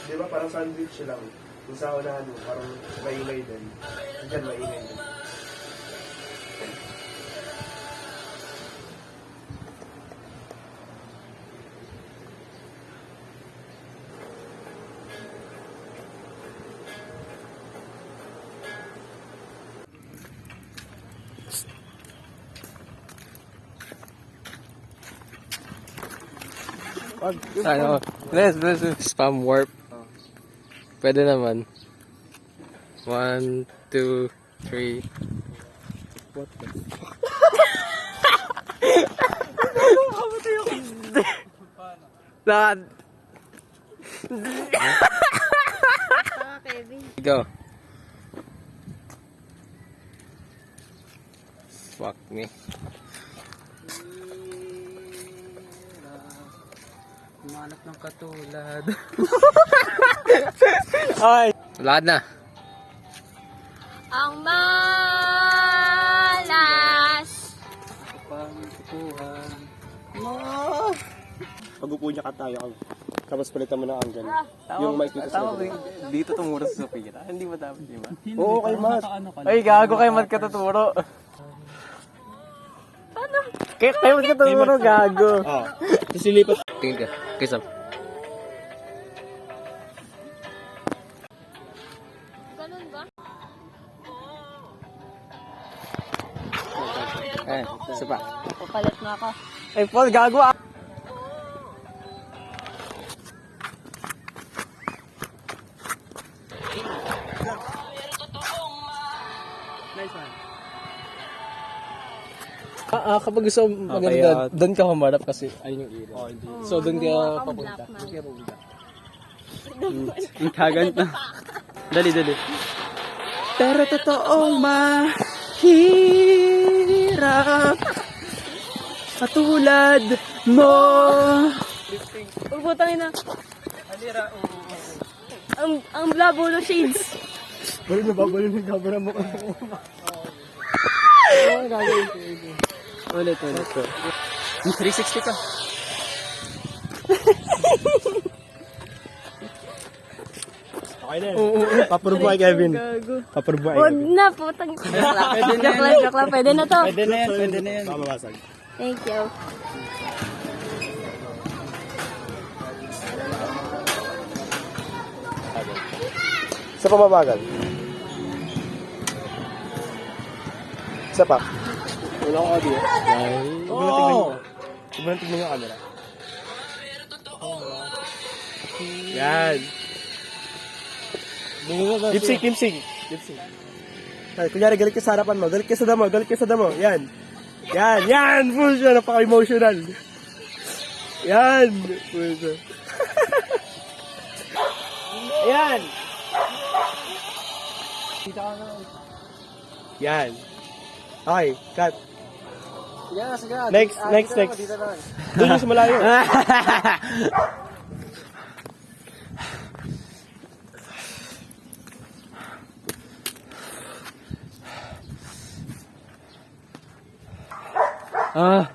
Di ba parang sandwich lang. Kung sa unahan mo, parang maingay din. Diyan maingay din. Ano? Let's spam warp. Pwede naman. 1, 2, 3. What the fuck? Lakad. Go. Fuck me. Humanap ng katulad. Ay! Lakad na. Ang malas. Ako pang tutuhan. Pag-upo niya ka tayo. Tapos palitan mo na ang ganun. Yung mic dito sa ganun. Dito tumuro sa Sophia. Hindi ba dapat, di ba? Oo, kay Matt. Ay, gago kay Matt ka tuturo. Paano? Kay Matt ka tuturo, gago. Oo. Tapos silipat. Tingin ka. Kisam. Ganun ba? Eh, isa pa. Papalit na ako. Ay, Paul, gago ah. Nice one. Kapag gusto maganda, doon ka humarap kasi ayun yung ilaw. Oh, hindi. So, doon ka Gumawa kang papunta. black man. Doon ka papunta. Ang kaganda. Dali. Pero totoong mahirap katulad mo. Pagputangin na. Ang labo ng shades. Balo na babalo ng camera mo. Ulit. 360 ka. Okay na. Paprove mo kay Kevin. Paprove mo kay Huwag Kevin. na, putang. Joke lang. Pwede na to. Pwede na yan. Baka mabasag. Thank you. Isa pa mabagal. Isa pa. Wala akong audio. Huwag mo na tignan yung camera. Yan. Lip sync. Ay, kunyari, galit ka sa harapan mo. Galit ka sa damo. Yan. Full siya. Napaka-emotional. Yan. Full siya. Yan. Yan. Okay, cut. Next. Doon yung sa malayo. Ah.